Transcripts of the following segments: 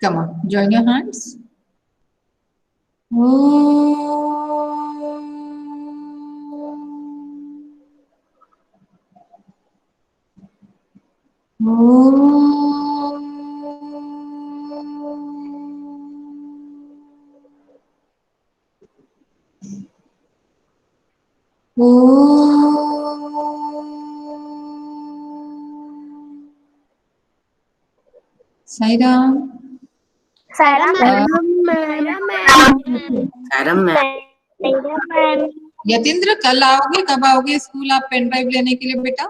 Come on, join your hands. Sai Ram. Yatindra, कल आओगे? कब आओगे स्कूल आप पेन ड्राइव लेने के लिए बेटा?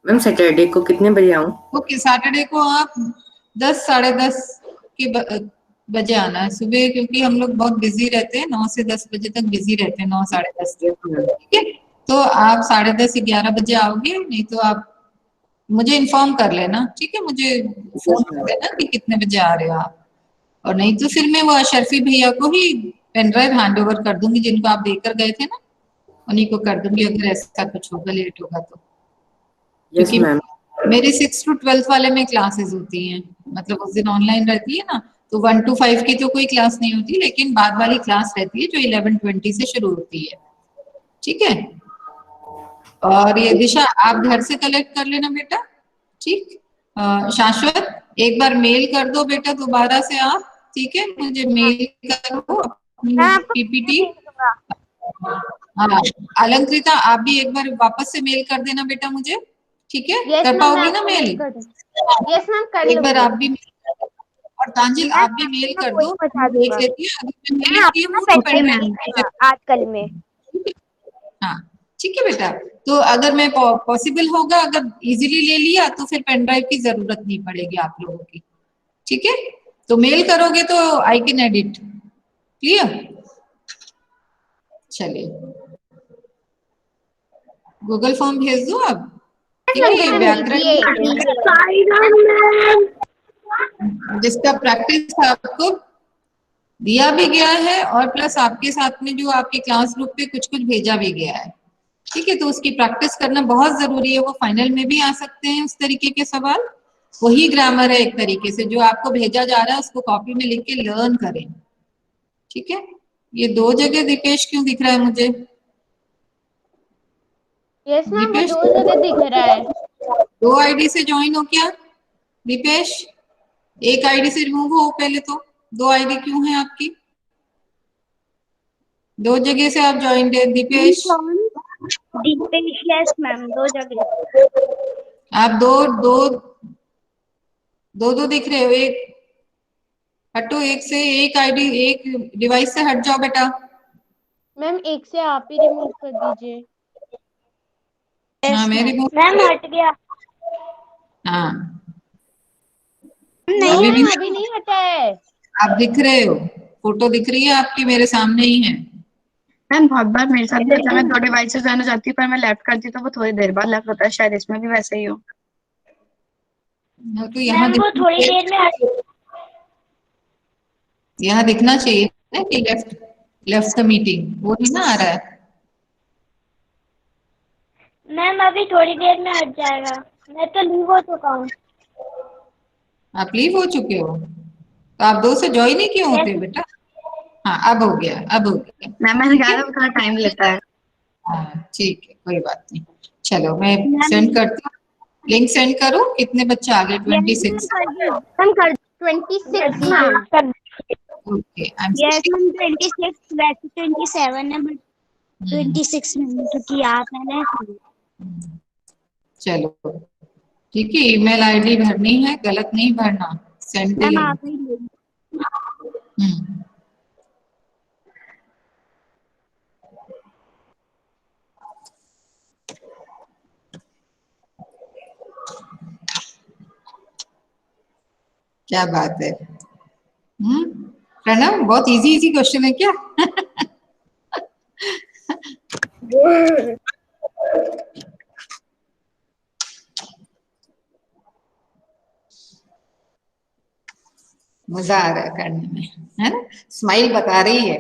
मैम सैटरडे को कितने बजे आऊँ? ओके, सैटरडे को आप 10 साढ़े 10 के बजे आना है सुबह, क्योंकि हम लोग बहुत बिजी रहते हैं, 9 से 10 बजे तक बिजी रहते हैं, 9 साढ़े 10 तक। ठीक है, तो आप 10:30 11 बजे आओगे, नहीं तो आप मुझे इन्फॉर्म कर लेना। ठीक है, मुझे फोन कर देना कि कितने बजे आ रहे हो आप, और नहीं तो फिर मैं वो अशरफी भैया को ही पेन ड्राइव हैंड ओवर कर दूंगी, जिनको आप देकर गए थे ना, उन्हीं को कर दूंगी अगर ऐसा कुछ होगा, लेट होगा तो। क्योंकि मेरी 6 to 12 वाले में क्लासेस होती हैं, मतलब उस दिन ऑनलाइन रहती है ना, तो 1 to 5 की तो कोई क्लास नहीं होती, लेकिन बाद वाली क्लास रहती है जो 11:20 से शुरू होती है। ठीक है, और ये दिशा आप घर से कलेक्ट कर लेना बेटा। ठीक, शाश्वत एक बार मेल कर दो बेटा दोबारा से आप। ठीक है, मुझे मेल करो अपनी पीपीटी। हाँ, अलंकृता आप भी एक बार वापस से मेल कर देना बेटा मुझे। ठीक है, कर पाओगी ना मेल? यस मैम, कर एक बार आप भी, और तांजिल आप भी मेल कर दो, देख लेती है अगर मैं मेल की हूँ तो पेन आज कल में। हाँ ठीक है बेटा, तो अगर मैं पॉसिबल होगा, अगर इजीली ले लिया तो फिर पेन ड्राइव की जरूरत नहीं पड़ेगी आप लोगों की। ठीक है, तो मेल करोगे तो आई कैन एडिट। क्लियर? चलिए, गूगल फॉर्म भेज दो अब। ठीक है, ये व्याकरण जिसका प्रैक्टिस आपको दिया भी गया है, और प्लस आपके साथ में जो आपके क्लास ग्रुप पे कुछ कुछ भेजा भी गया है। ठीक है, तो उसकी प्रैक्टिस करना बहुत जरूरी है, वो फाइनल में भी आ सकते हैं उस तरीके के सवाल। वही ग्रामर है एक तरीके से, जो आपको भेजा जा रहा है उसको कॉपी में लिख के लर्न करें। ठीक है, ये 2 जगह दीपेश क्यों दिख रहा है मुझे? यस मैम, वो 2 जगह दिख रहा है। 2 आईडी से ज्वाइन हो क्या दीपेश? एक आईडी से रिमूव हो पहले तो। 2 आईडी क्यों है आपकी? 2 जगह से आप ज्वाइन है दीपेश। दीपेश यस मैम, 2 जगह। आप दो दिख रहे हो। एक हटो, एक से एक आईडी, एक डिवाइस से हट जाओ बेटा। मैम एक से आप ही रिमूव कर दीजिए। हाँ, मैं रिमूव मैम हट गया। हाँ, नहीं मैम, अभी नहीं हटा है। आप दिख रहे हो, फोटो दिख रही है आपकी, मेरे सामने ही है। मैम बहुत बार मेरे साथ भी होता है, मैं 2 डिवाइस से जाना चाहती हूँ, पर मैं लेफ्ट करती तो वो थोड़ी देर बाद लेफ्ट होता है, शायद इसमें भी वैसे ही हो। तो यहाँ वो थोड़ी देर में यहाँ दिखना चाहिए ना कि लेफ्ट द मीटिंग, वो नहीं ना आ रहा है। मैम अभी थोड़ी देर में हट जाएगा, मैं तो लीव हो चुका हूँ। आप लीव हो चुके हो तो आप 2 से ज्वाइन ही क्यों होते हो बेटा? हाँ, अब हो गया, अब हो गया। मैम मैंने कहा था थोड़ा टाइम लेता है। हाँ ठीक है, कोई बात नहीं। चलो मैं सेंड करती हूँ, लिंक सेंड करो। कितने बच्चे आ गए? 26। हम कर 26 ma'am. Okay, I am yes ma'am, 26 वैसे 27 है, बट 26 मैम क्योंकि आप है ना। चलो ठीक है, ईमेल आईडी भरनी है, गलत नहीं भरना। Send the ma'am link. आप ही ले। क्या बात है। प्रणव, बहुत इजी इजी क्वेश्चन है क्या? मजा आ रहा है करने में, है ना? स्माइल बता रही है।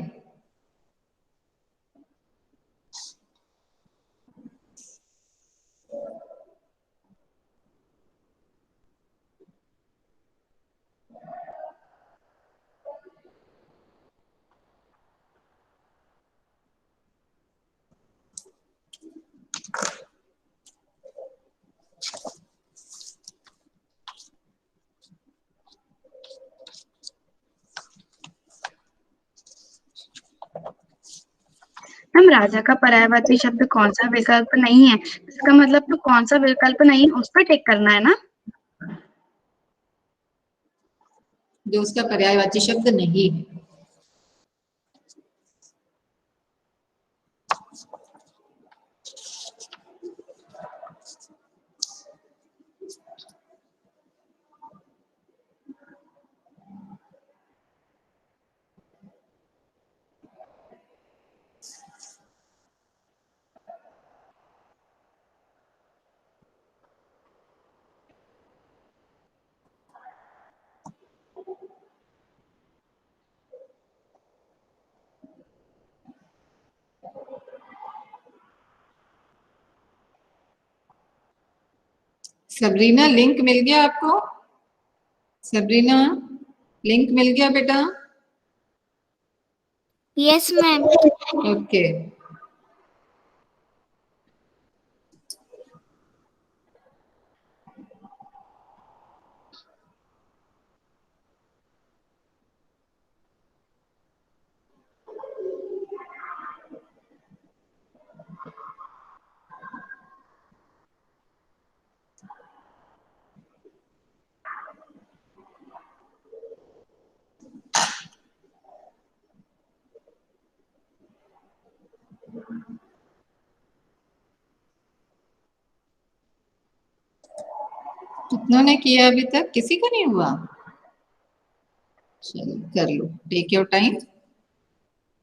मैम राजा का पर्यायवाची शब्द कौन सा विकल्प नहीं है, इसका मतलब तो कौन सा विकल्प नहीं है उस पर टिक करना है ना। जो उसका पर्यायवाची शब्द नहीं है। सबरीना लिंक मिल गया आपको? सबरीना लिंक मिल गया बेटा? Yes ma'am. ओके। कितनों ने किया अभी तक? किसी का नहीं हुआ? चलो कर लो, टेक योर टाइम।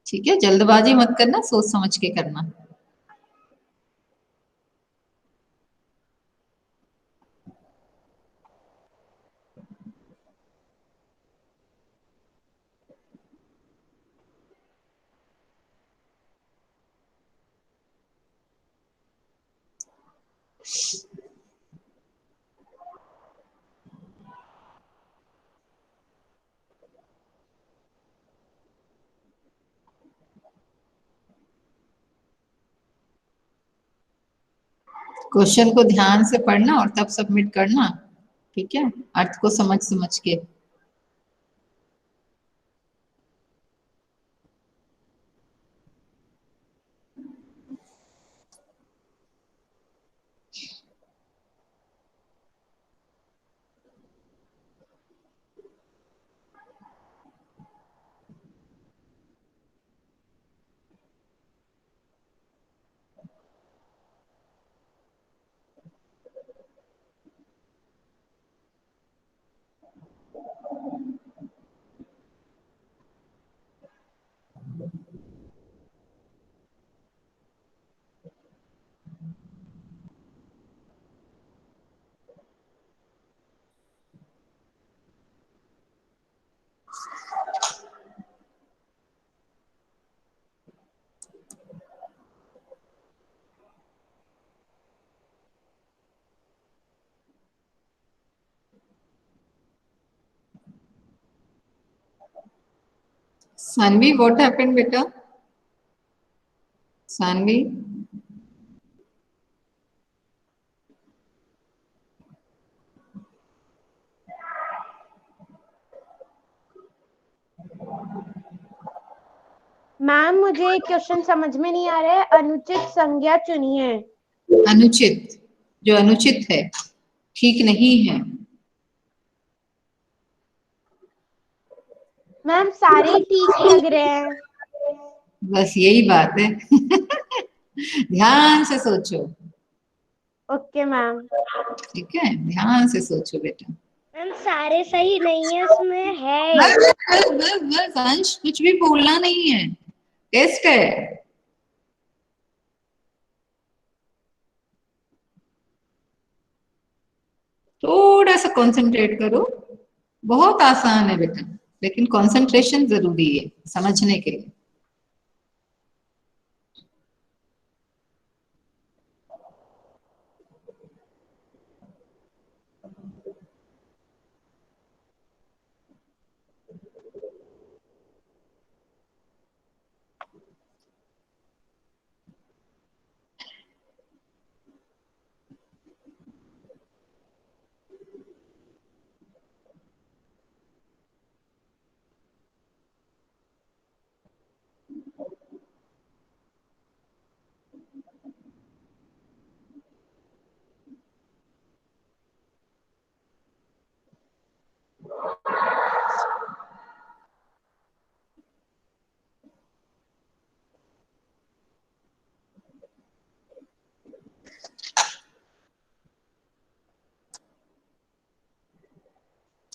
ठीक है, जल्दबाजी मत करना, सोच समझ के करना। क्वेश्चन को ध्यान से पढ़ना और तब सबमिट करना। ठीक है, अर्थ को समझ समझ के। सानवी, व्हाट हैपेंड बेटा? सानवी, मैम मुझे क्वेश्चन समझ में नहीं आ रहा है, अनुचित संज्ञा चुनिए। अनुचित, जो अनुचित है, ठीक नहीं है। मैम सारे ही ठीक लग रहे हैं। बस यही बात है। ध्यान से सोचो। Okay ma'am. ठीक है, ध्यान से सोचो बेटा। मैम सारे सही नहीं है, उसमें है। बस बस बस बस अंश, कुछ भी बोलना नहीं है, टेस्ट है। थोड़ा सा कंसंट्रेट करो, बहुत आसान है बेटा, लेकिन कंसंट्रेशन जरूरी है समझने के लिए।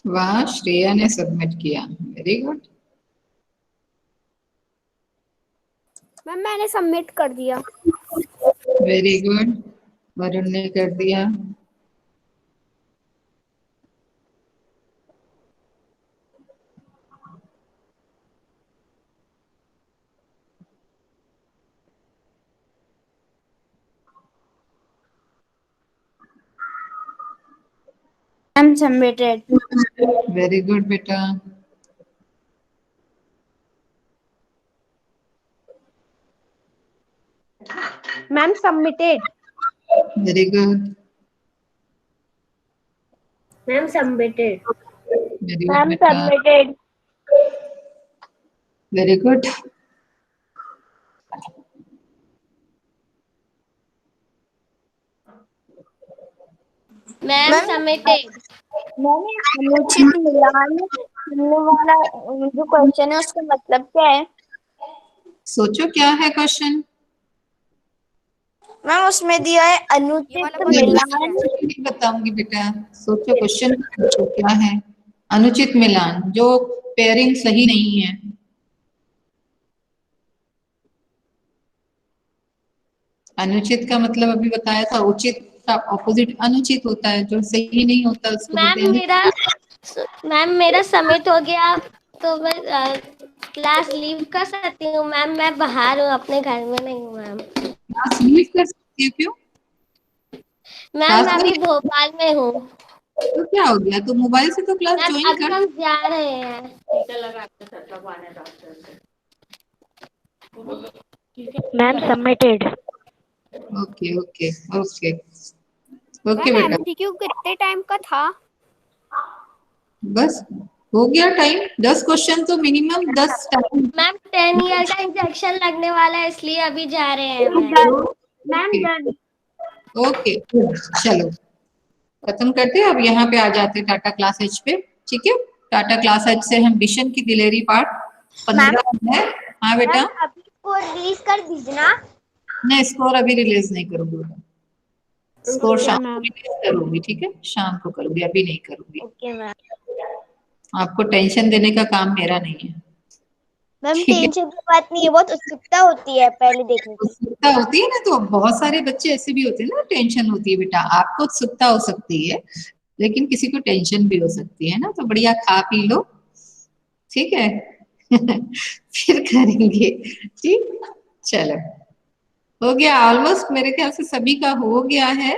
वाह, श्रेया ने सबमिट किया, वेरी गुड। मैम मैंने सबमिट कर दिया। वेरी गुड, वरुण ने कर दिया। Ma'am submitted. वेरी गुड बेटा। Ma'am submitted. Very good. Ma'am submitted. Very good ma'am बेटा। Submitted. Very good. Ma'am submitted. मैंने अनुचित मिलान करने वाला जो क्वेश्चन है उसका मतलब क्या है? सोचो क्या है क्वेश्चन। मैम उसमें दिया है अनुचित मिलान। नहीं बताऊंगी बेटा, सोचो क्वेश्चन, सोचो क्या है। अनुचित मिलान, जो पेयरिंग सही नहीं है। अनुचित का मतलब अभी बताया था, उचित का ऑपोजिट अनुचित होता है, जो सही नहीं होता उसको बोलते हैं मैम मेरा सबमिट हो गया तो मैं क्लास लीव कर सकती हूँ? मैम मैं बाहर हूँ, अपने घर में नहीं हूँ मैम। क्लास लीव कर सकती है, क्यों? मैम क्लास मैं अभी में भोपाल में हूँ। तो क्या हो गया, तो मोबाइल से तो क्लास मैम ज्वाइन अभी कर। हम जा रहे हैं। Ma'am submitted. Okay okay okay okay ma'am बेटा, एमसीक्यू कितने टाइम का था? बस हो गया टाइम। 10 क्वेश्चन तो मिनिमम 10 टाइम। मैम 10 ईयर का इंजेक्शन लगने वाला है इसलिए अभी जा रहे हैं ma'am. Ma'am okay done. Okay, चलो खत्म करते हैं। अब यहाँ पे आ जाते हैं टाटा क्लास एच पे। ठीक है, टाटा क्लास एच से हम विशन की दिलेरी पार्ट 15 है। हाँ बेटा, मैम अभी इसको रिलीज कर दीजिए ना। मैं स्कोर अभी रिलीज नहीं करूंगी बेटा, स्कोर ओके शाम को मैम। रिलीज करूंगी। ठीक है, शाम को करूंगी, अभी नहीं करूंगी। Okay ma'am. आपको टेंशन देने का काम मेरा नहीं है। मैम ठीक है, टेंशन की बात नहीं है, बहुत उत्सुकता होती है पहले देखने की। उत्सुकता होती है ना, तो बहुत सारे बच्चे ऐसे भी होते हैं ना, टेंशन होती है बेटा। आपको उत्सुकता हो सकती है, लेकिन किसी को टेंशन भी हो सकती है ना, तो बढ़िया खा पी लो। ठीक है फिर करेंगे। ठीक, चलो हो गया ऑलमोस्ट, मेरे ख्याल से सभी का हो गया है।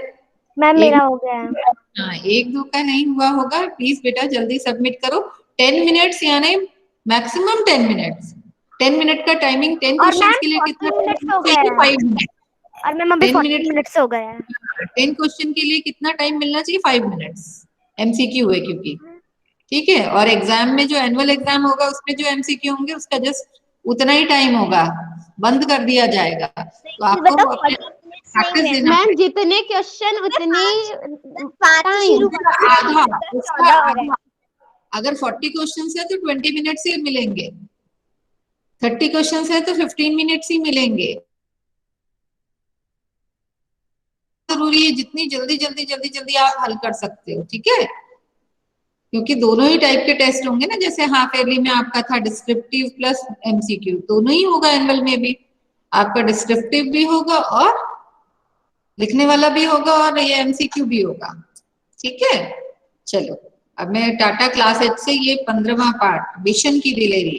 मैम एक, मेरा हो गया है। हाँ एक दो का नहीं हुआ होगा, प्लीज बेटा जल्दी सबमिट करो। 10 मिनट्स यानी मैक्सिमम 10 मिनट्स। 10 मिनट का टाइमिंग। 10 और क्वेश्चन मैम के लिए 40 कितना मिनट्स टाइम हो गया चाहिए? है। 5 मिनट। और मैम अभी 10 40 मिनट, मिनट्स हो गया है। 10 क्वेश्चन के लिए कितना टाइम मिलना चाहिए? 5 मिनट्स। एमसीक्यू है क्योंकि। ठीक है, और एग्जाम में जो एनुअल एग्जाम होगा उसमें जो एमसीक्यू होंगे उसका जस्ट उतना ही टाइम होगा, बंद कर दिया जाएगा। तो नहीं आपको बताओ अपने 40 मिनट्स नहीं प्रैक्टिस मैम। देना मैम पड़ेगा। जितने क्वेश्चन उतनी 5 से टाइम। शुरू करना है। आधा, उसका 14 हो रहा है। आधा। अगर 40 क्वेश्चन है तो 20 मिनट्स ही मिलेंगे। 30 क्वेश्चन है तो 15 मिनट्स ही मिलेंगे। जरूरी है जितनी जल्दी जल्दी जल्दी जल्दी आप हल कर सकते हो। ठीक है, क्योंकि दोनों ही टाइप के टेस्ट होंगे ना, जैसे हाफ ईयरली में आपका था डिस्क्रिप्टिव प्लस एमसीक्यू, दोनों ही होगा एनुअल में भी। आपका डिस्क्रिप्टिव भी होगा और लिखने वाला भी होगा और ये एमसीक्यू भी होगा। ठीक है, चलो अब मैं टाटा क्लास एच से ये 15वां पार्ट विशन की दिलेरी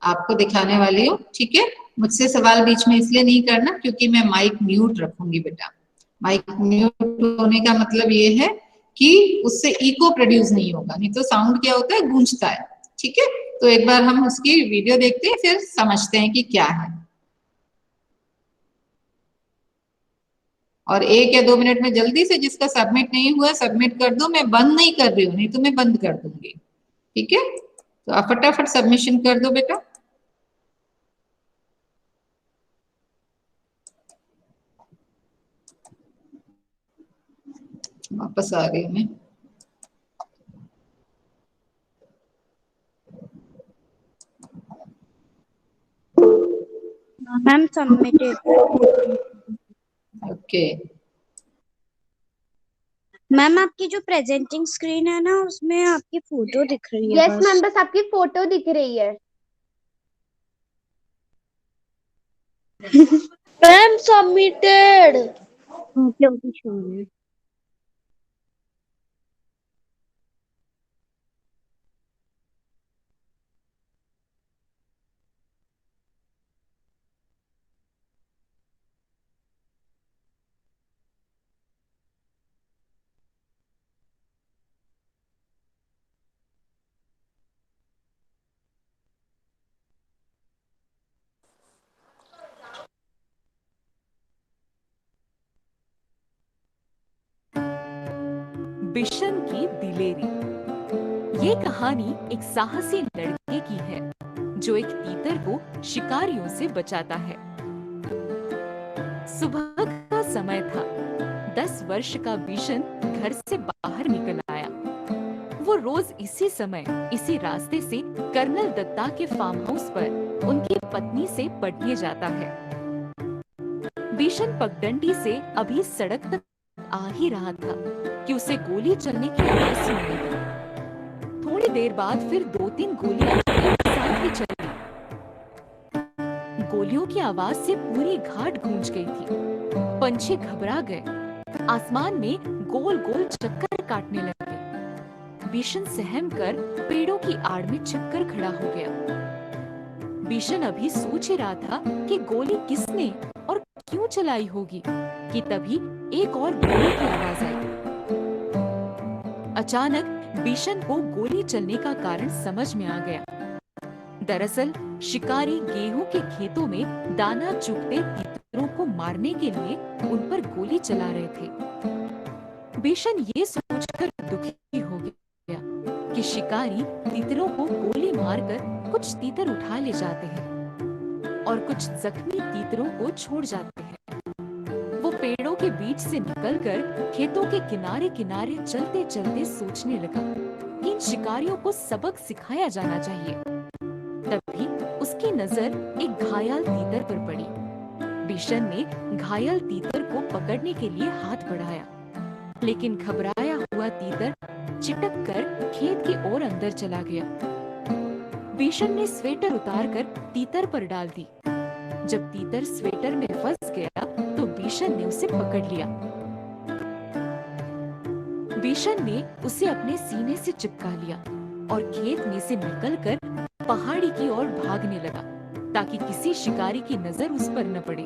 आपको दिखाने वाली हूँ। ठीक है, मुझसे सवाल बीच में इसलिए नहीं करना क्योंकि मैं माइक म्यूट रखूंगी बेटा। माइक म्यूट होने का मतलब ये है कि उससे इको प्रोड्यूस नहीं होगा, नहीं तो साउंड क्या होता है, गूंजता है। ठीक है, तो एक बार हम उसकी वीडियो देखते हैं फिर समझते हैं कि क्या है। और 1 या 2 मिनट में जल्दी से जिसका सबमिट नहीं हुआ सबमिट कर दो। मैं बंद नहीं कर रही हूँ, नहीं तो मैं बंद कर दूंगी। ठीक है, तो आप फटाफट सबमिशन कर दो बेटा। वापस आ रही हूँ मैं। Ma'am submitted. ओके, मैम आपकी जो प्रेजेंटिंग स्क्रीन है ना उसमें आपकी फोटो दिख रही है यस मैम, बस आपकी फोटो दिख रही है। Ma'am submitted. Okay okay sure. Bishan की दिलेरी। ये कहानी एक साहसी लड़के की है जो एक तीतर को शिकारियों से बचाता है। सुबह का समय था। 10 वर्ष का बिशन घर से बाहर निकल आया। वो रोज इसी समय इसी रास्ते से कर्नल दत्ता के फार्म हाउस पर उनकी पत्नी से पढ़ने जाता है। बिशन पगडंडी से अभी सड़क तक आ ही रहा था कि उसे गोली चलने की आवाज सुनाई दी। थोड़ी देर बाद फिर 2-3 गोलियां एक साथ ही चली। गोलियों की आवाज से पूरी घाट गूंज गई थी। पंछी घबरा गए। आसमान में गोल गोल चक्कर काटने लगे। बिशन सहम कर पेड़ों की आड़ में छिपकर खड़ा हो गया। बिशन अभी सोच ही रहा था कि गोली किसने और क्यों चलाई होगी कि तभी एक और गोली की आवाज आई। अचानक बिशन को गोली चलने का कारण समझ में आ गया। दरअसल शिकारी गेहूं के खेतों में दाना चुगते तीतरों को मारने के लिए उन पर गोली चला रहे थे। बिशन ये सोचकर दुखी हो गया कि शिकारी तीतरों को गोली मारकर कुछ तीतर उठा ले जाते हैं और कुछ जख्मी तीतरों को छोड़ जाते हैं। वो पेड़ों के बीच से निकलकर खेतों के किनारे किनारे चलते चलते सोचने लगा कि इन शिकारियों को सबक सिखाया जाना चाहिए। तभी उसकी नजर एक घायल तीतर पर पड़ी। बिशन ने घायल तीतर को पकड़ने के लिए हाथ बढ़ाया, लेकिन घबराया हुआ तीतर चिटक कर खेत की ओर अंदर चला गया। बिशन ने स्वेटर उतारकर तीतर पर डाल दी। जब तीतर स्वेटर में फंस गया तो बिशन ने उसे पकड़ लिया। बिशन ने उसे अपने सीने से चिपका लिया और खेत में से निकलकर पहाड़ी की ओर भागने लगा ताकि किसी शिकारी की नजर उस पर न पड़े।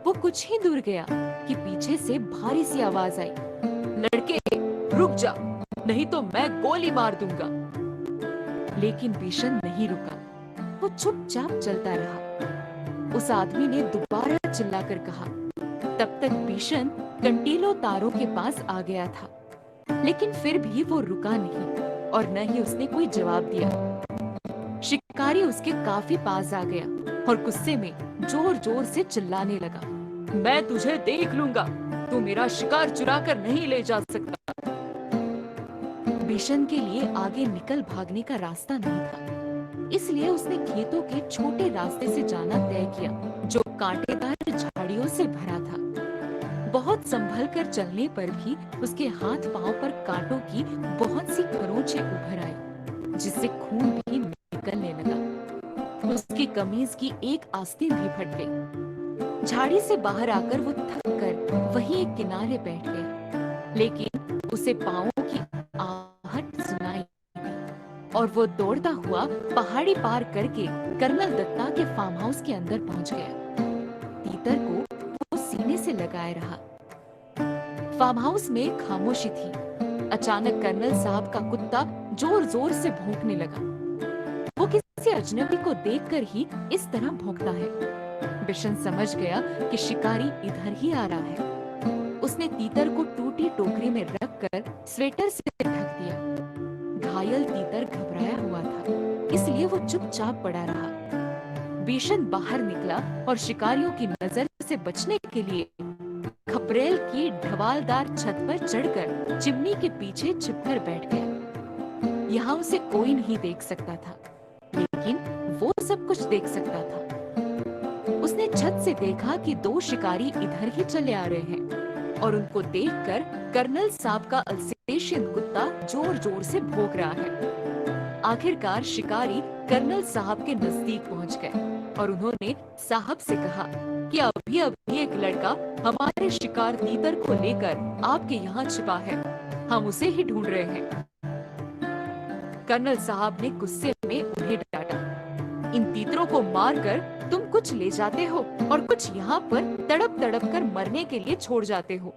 वो कुछ ही दूर गया कि पीछे से भारी सी आवाज आई, लड़के रुक जा, नहीं तो मैं गोली मार दूंगा। लेकिन बिशन नहीं रुका। वो चुपचाप चलता रहा। उस आदमी ने दोबारा चिल्लाकर कहा। तब तक बिशन कंटीलों तारों के पास आ गया था, लेकिन फिर भी वो रुका नहीं और न ही उसने कोई जवाब दिया। शिकारी उसके काफी पास आ गया और गुस्से में जोर जोर से चिल्लाने लगा, मैं तुझे देख लूंगा, तू मेरा शिकार चुरा कर नहीं ले जा सकता। बिशन के लिए आगे निकल भागने का रास्ता नहीं था, इसलिए उसने खेतों के छोटे रास्ते से जाना तय किया जो कांटेदार झाड़ियों से भरा था। बहुत संभल कर चलने पर भी उसके हाथ पांव पर कांटों की बहुत सी खरोंचें उभर आई, जिससे खून भी निकलने लगा। उसकी कमीज की एक आस्तीन भी फट गई। झाड़ी से बाहर आकर वो थक कर वहीं एक किनारे बैठ गया, लेकिन उसे पांवों की आहट सुनाई दी और वो दौड़ता हुआ पहाड़ी पार करके कर्नल दत्ता के फार्म हाउस के अंदर पहुंच गया। तीतर को वो सीने से लगाए रहा। फार्म हाउस में खामोशी थी। अचानक कर्नल साहब का कुत्ता जोर जोर से भौंकने लगा। वो किसी अजनबी को देखकर ही इस तरह भौंकता है। बिशन समझ गया कि शिकारी इधर ही आ रहा है। उसने तीतर को टूटी टोकरी में रखकर स्वेटर से ढक दिया। घायल तीतर घबराया हुआ था, इसलिए वो चुपचाप पड़ा रहा। बिशन बाहर निकला और शिकारियों की नजर से बचने के लिए खपरेल की ढवालदार छत पर चढ़कर चिमनी के पीछे छिपकर बैठ गया। यहाँ उसे कोई नहीं देख सकता था, लेकिन वो सब कुछ देख सकता था। उसने छत से देखा कि 2 शिकारी इधर ही चले आ रहे हैं। और उनको देखकर कर्नल साहब का अल्सेशियन कुत्ता जोर जोर से भौंक रहा है। आखिरकार शिकारी कर्नल साहब के नजदीक पहुंच गए और उन्होंने साहब से कहा कि अभी अभी एक लड़का हमारे शिकार तीतर को लेकर आपके यहाँ छिपा है, हम उसे ही ढूंढ रहे हैं। कर्नल साहब ने गुस्से में उन्हें डांटा, इन तीतरों को मारकर तुम कुछ ले जाते हो और कुछ यहाँ पर तड़प तड़प कर मरने के लिए छोड़ जाते हो।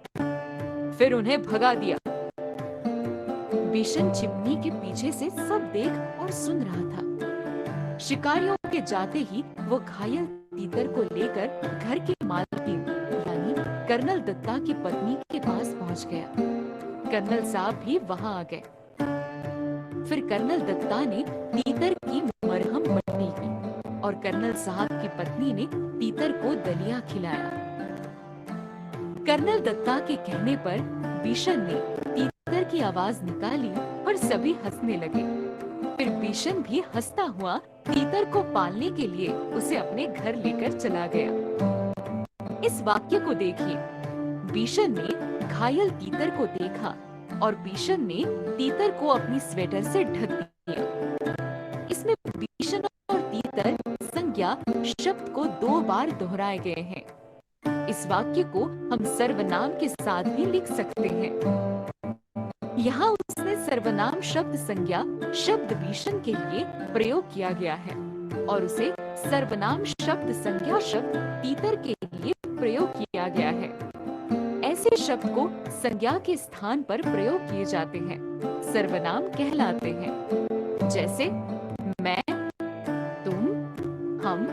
फिर उन्हें भगा दिया। बिशन चिमनी के पीछे से सब देख और सुन रहा था। शिकारियों के जाते ही वो घायल तीतर को लेकर घर के मालकिन यानी कर्नल दत्ता की पत्नी के पास पहुंच गया। कर्नल साहब भी वहां आ गए। फिर कर्नल दत्ता ने तीतर की मरहम पट्टी की और कर्नल साहब की पत्नी ने तीतर को दलिया खिलाया। कर्नल दत्ता के कहने पर बिशन ने तीतर की आवाज निकाली और सभी हंसने लगे। फिर बिशन भी हंसता हुआ तीतर को पालने के लिए उसे अपने घर लेकर चला गया। इस वाक्य को देखिए, बिशन ने घायल तीतर को देखा और बिशन ने तीतर को अपनी स्वेटर से ढक दिया। इसमें बिशन और तीतर संज्ञा शब्द को 2 बार दोहराए गए हैं। इस वाक्य को हम सर्वनाम के साथ भी लिख सकते हैं। यहाँ उसने सर्वनाम शब्द संज्ञा शब्द बिशन के लिए प्रयोग किया गया है और उसे सर्वनाम शब्द संज्ञा शब्द तीतर के लिए प्रयोग किया गया है। ऐसे शब्द को संज्ञा के स्थान पर प्रयोग किए जाते हैं, सर्वनाम कहलाते हैं। जैसे मैं, तुम, हम,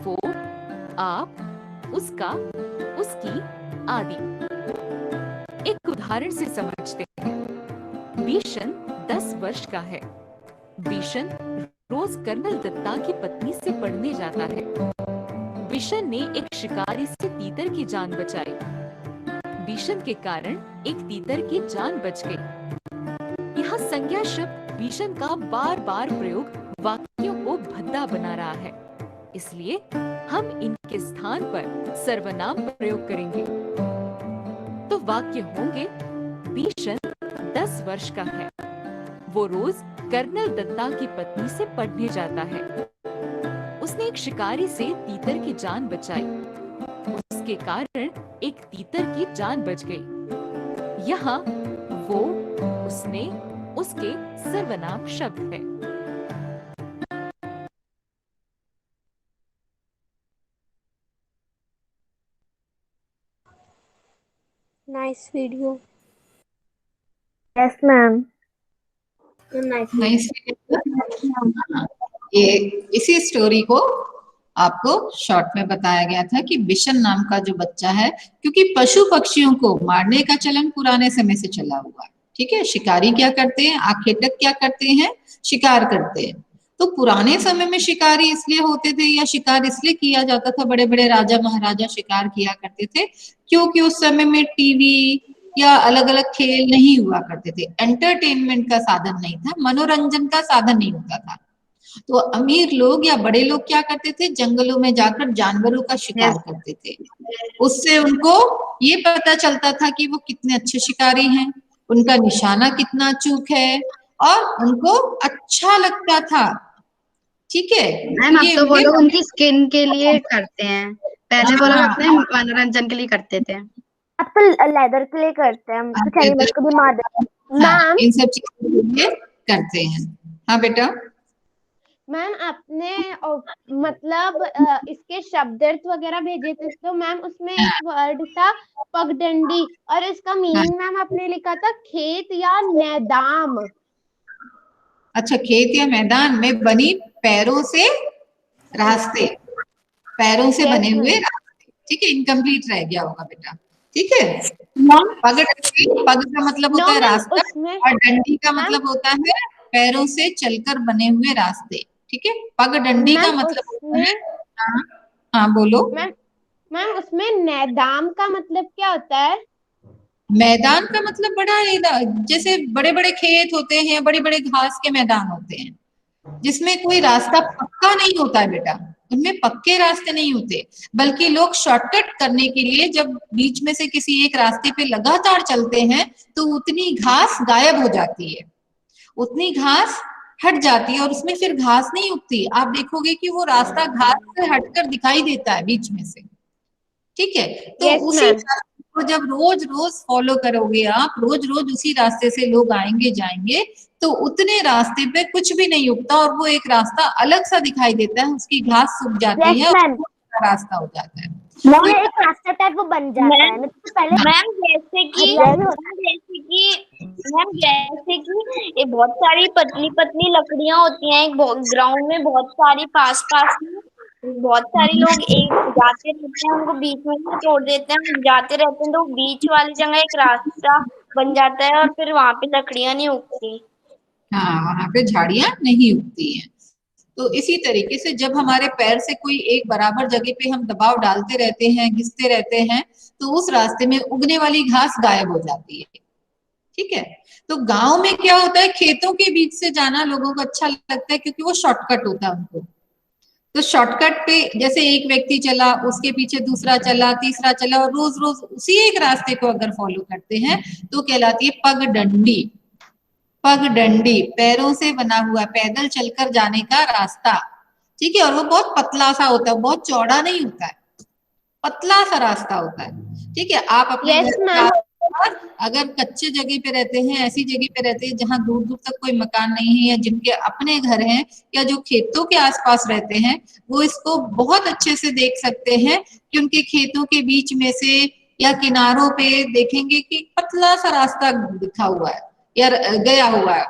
वो, आप, उसका, उसकी आदि। एक उदाहरण से समझते हैं। बिशन 10 वर्ष का है। बिशन रोज कर्नल दत्ता की पत्नी से पढ़ने जाता है। बिशन ने एक शिकारी से तीतर की जान बचाई। बिशन के कारण एक तीतर की जान बच गई। यहाँ संज्ञा शब्द बिशन का बार बार प्रयोग वाक्यों को भद्दा बना रहा है, इसलिए हम इनके स्थान पर सर्वनाम प्रयोग करेंगे। तो वाक्य होंगे, बिशन 10 वर्ष का है। वो रोज कर्नल दत्ता की पत्नी से पढ़ने जाता है। उसने एक शिकारी से तीतर की जान बचाई। उसके कारण एक तीतर की जान बच गई। यहाँ वो, उसने, उसके सर्वनाम शब्द है। Nice video. Yes ma'am. Nice. ये इसी स्टोरी को आपको शॉर्ट में बताया गया था कि बिशन नाम का जो बच्चा है, क्योंकि पशु पक्षियों को मारने का चलन पुराने समय से चला हुआ है, ठीक है। शिकारी क्या करते हैं, आखेटक क्या करते हैं, शिकार करते हैं। तो पुराने समय में शिकारी इसलिए होते थे या शिकार इसलिए किया जाता था, बड़े बड़े राजा महाराजा शिकार किया करते थे क्योंकि उस समय में टीवी या अलग अलग खेल नहीं हुआ करते थे, एंटरटेनमेंट का साधन नहीं था, मनोरंजन का साधन नहीं होता था। तो अमीर लोग या बड़े लोग क्या करते थे, जंगलों में जाकर जानवरों का शिकार करते थे। उससे उनको ये पता चलता था कि वो कितने अच्छे शिकारी हैं, उनका निशाना कितना अचूक है और उनको अच्छा लगता था, ठीक है। मैम अब तो वो लोग उनकी स्किन के लिए करते हैं, पहले वो लोग अपने मनोरंजन के लिए करते थे। अब तो लेदर के लिए करते हैं, हम कुछ एनिमल्स को भी मार देते हैं। मैम इन सब चीजों के लिए करते हैं। हाँ बेटा। मैम आपने मतलब इसके शब्दार्थ वगैरह भेजे थे, तो मैम उसमें एक वर्ड था पगडंडी और इसका मीनिंग मैम आपने लिखा था खेत या मैदान। अच्छा, खेत या मैदान में बनी पैरों से रास्ते, पैरों से बने हुए रास्ते, ठीक है। इनकम्प्लीट रह गया होगा बेटा, ठीक है। पगडंडी, पग का मतलब होता है रास्ता और डंडी का मतलब होता है पैरों से चलकर बने हुए रास्ते, ठीक है। पगडंडी का मतलब होता है, हाँ बोलो मैम उसमें मैदान का मतलब क्या होता है? मैदान का मतलब बड़ा, जैसे बड़े बड़े खेत होते हैं, बड़े बड़े घास के मैदान होते हैं जिसमें कोई रास्ता पक्का नहीं होता है बेटा, उनमें पक्के रास्ते नहीं होते, बल्कि लोग शॉर्टकट करने के लिए जब बीच में से किसी एक रास्ते पे लगातार चलते हैं तो उतनी घास गायब हो जाती है, उतनी घास हट जाती है और उसमें फिर घास नहीं उगती। आप देखोगे कि वो रास्ता घास से हटकर दिखाई देता है बीच में से, ठीक है। तो Yes, उसी ma'am. रास्ते को जब रोज रोज फॉलो करोगे आप, रोज रोज उसी रास्ते से लोग आएंगे जाएंगे, तो उतने रास्ते पे कुछ भी नहीं उगता और वो एक रास्ता अलग सा दिखाई देता है, उसकी घास सूख जाती Yes, है और ma'am. दूसरा रास्ता हो जाता है। वो एक रास्ता टाइप वो बन जाता है, नहीं तो पहले मैम जैसे कि ये बहुत सारी पतली पतली लकड़ियां होती हैं एक ग्राउंड में, बहुत सारी पास पास में, बहुत सारे लोग एक जाते रहते हैं, उनको बीच में से तोड़ देते हैं, जाते रहते हैं, तो बीच वाली जगह एक रास्ता बन जाता है और फिर वहां पे लकड़ियां नहीं उगती। हाँ, वहां पे झाड़ियां नहीं उगती हैं। तो इसी तरीके से जब हमारे पैर से कोई एक बराबर जगह पे हम दबाव डालते रहते हैं, घिसते रहते हैं, तो उस रास्ते में उगने वाली घास गायब हो जाती है, ठीक है। तो गांव में क्या होता है, खेतों के बीच से जाना लोगों को अच्छा लगता है क्योंकि वो शॉर्टकट होता है उनको। तो शॉर्टकट पे जैसे एक व्यक्ति चला, उसके पीछे दूसरा चला, तीसरा चला, और रोज रोज उसी एक रास्ते को अगर फॉलो करते हैं तो कहलाती है पगडंडी। पगडंडी पैरों से बना हुआ पैदल चलकर जाने का रास्ता, ठीक है। और वो बहुत पतला सा होता है, बहुत चौड़ा नहीं होता है, पतला सा रास्ता होता है, ठीक है। आप अपने Yes, घर के ma'am. आसपास अगर कच्चे जगह पे रहते हैं, ऐसी जगह पे रहते हैं जहां दूर दूर तक कोई मकान नहीं है, या जिनके अपने घर हैं या जो खेतों के आसपास रहते हैं, वो इसको बहुत अच्छे से देख सकते हैं कि उनके खेतों के बीच में से या किनारों पे देखेंगे कि पतला सा रास्ता दिखा हुआ है या गया हुआ है,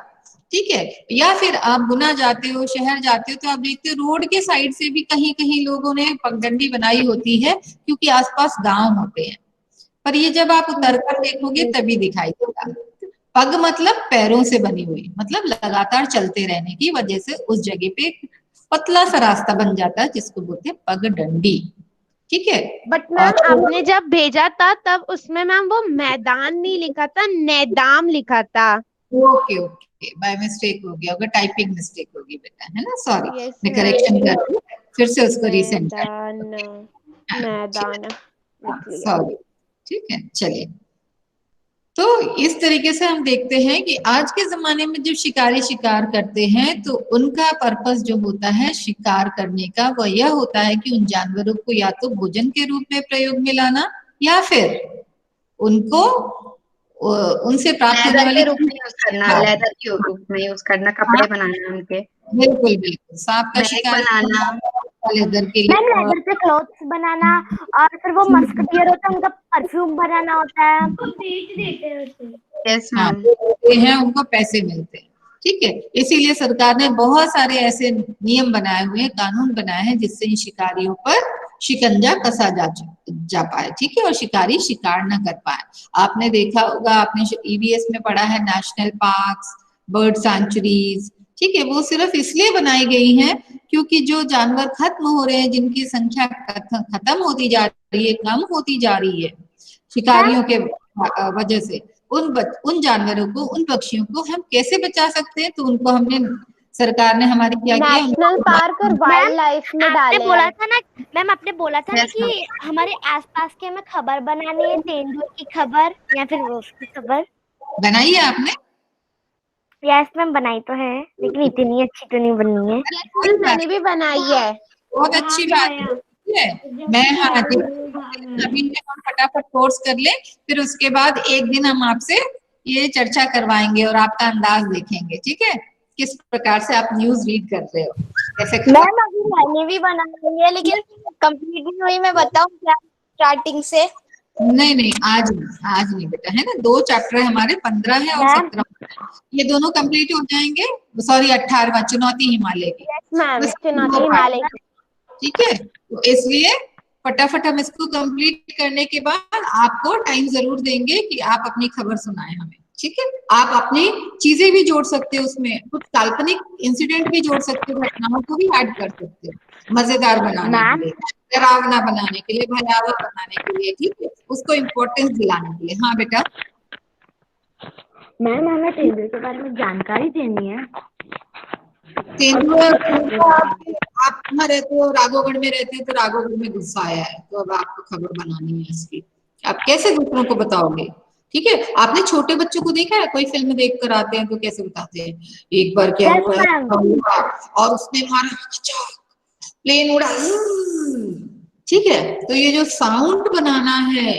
ठीक है। या फिर आप गुना जाते हो, शहर जाते हो, तो आप देखते हो रोड के साइड से भी कहीं कहीं लोगों ने पगडंडी बनाई होती है क्योंकि आसपास गांव होते हैं, पर ये जब आप उतर कर देखोगे तभी दिखाई देगा। पग मतलब पैरों से बनी हुई, मतलब लगातार चलते रहने की वजह से उस जगह पे पतला सा रास्ता बन जाता है जिसको बोलते हैं पगडंडी, ठीक है। बट मैम आपने जब भेजा था तब उसमें मैम वो मैदान नहीं लिखा था, नेदाम लिखा था। ओके ओके, बाय मिस्टेक हो गया होगा, टाइपिंग मिस्टेक होगी बेटा, है ना, सॉरी। Yes, मैं ma'am. करेक्शन कर रही हूँ, फिर से उसको रीसेंड कर, मैदान, मैदान लिख लिया। सॉरी, ठीक है। चलिए, तो इस तरीके से हम देखते हैं कि आज के जमाने में जो शिकारी शिकार करते हैं तो उनका पर्पस जो होता है शिकार करने का, वह यह होता है कि उन जानवरों को या तो भोजन के रूप में प्रयोग में लाना, या फिर उनको उनसे प्राप्त होने वाली रूप में यूज करना, लेदर के रूप में यूज करना, कपड़े बनाना उनके, बिल्कुल बिल्कुल, सांप का शिकार बनाना, लेदर के मैम लिए, लेदर से क्लॉथ्स बनाना, और फिर वो मस्कटियर होता है उनका परफ्यूम बनाना होता है, हमको बेच देते हैं उसे। यस हाँ, मैम, देते हैं, उनको पैसे मिलते हैं, ठीक है। इसीलिए सरकार ने बहुत सारे ऐसे नियम बनाए हुए हैं, कानून बनाए हैं जिससे इन शिकारियों पर शिकंजा कसा जा पाए, ठीक है, और शिकारी शिकार न कर पाए। आपने देखा होगा, आपने ईवीएस में पढ़ा है, नेशनल पार्क्स, बर्ड सैंचुरीज, ठीक है, वो सिर्फ इसलिए बनाई गई हैं क्योंकि जो जानवर खत्म हो रहे हैं, जिनकी संख्या खत्म होती जा रही है, कम होती जा रही है शिकारियों के वजह से, उन जानवरों को, उन पक्षियों को हम कैसे बचा सकते हैं। तो उनको हमने, सरकार ने हमारी क्या किया, नेशनल पार्क और वाइल्ड लाइफ में डाले आपने बोला हैं। था ना मैम, आपने बोला था ना Yes, कि हमारे आसपास की हमें खबर बनानी है, तेंदुए की खबर या फिर वो उसकी खबर। बनाई है आपने? यस मैम, बनाई तो है लेकिन इतनी अच्छी तो नहीं बनी है। Yes, मैंने भी बनाई है। बहुत अच्छी बात है, ठीक है। मैं, हाँ, अभी हम फटाफट कोर्स कर ले, फिर उसके बाद एक दिन हम आपसे ये चर्चा करवाएंगे और आपका अंदाज देखेंगे, ठीक है, किस प्रकार से आप न्यूज रीड कर रहे हो, कैसे मैम अभी मैंने भी बनाई है लेकिन कंप्लीट नहीं हुई, मैं बताऊं क्या स्टार्टिंग से? नहीं, आज नहीं बेटा, है ना, 2 चैप्टर है हमारे, 15 है और 17, ये दोनों कंप्लीट हो जाएंगे। सॉरी, 18वां चुनौती हिमालय की, मैम बस चुनौती हिमालय की। ठीक है। तो इसलिए फटाफट हम इसको कंप्लीट करने के बाद आपको टाइम जरूर देंगे कि आप अपनी खबर सुनाएं हमें, ठीक है। आप अपनी चीजें भी जोड़ सकते हो, उसमें कुछ काल्पनिक इंसिडेंट भी जोड़ सकते हो, घटनाओं को भी ऐड कर सकते हो, मजेदार बनाने के लिए, डरावना बनाने के लिए, भयावह बनाने के लिए, ठीक है, उसको इम्पोर्टेंस दिलाने के लिए। हाँ बेटा। मैम हमें तेंदुए के बारे में जानकारी देनी है। तेंदुआ आप कहाँ रहते हो, राघोगढ़ में रहते हो, तो राघोगढ़ में गुस्सा आया है, तो अब आपको खबर बनानी है इसकी, आप कैसे दूसरों को बताओगे? ठीक है, आपने छोटे बच्चों को देखा है, कोई फिल्म देख कर आते हैं तो कैसे बताते हैं, एक बार क्या Yes, हुआ ma'am. और उसने मारा, प्लेन उड़ा, ठीक है। तो ये जो साउंड बनाना है,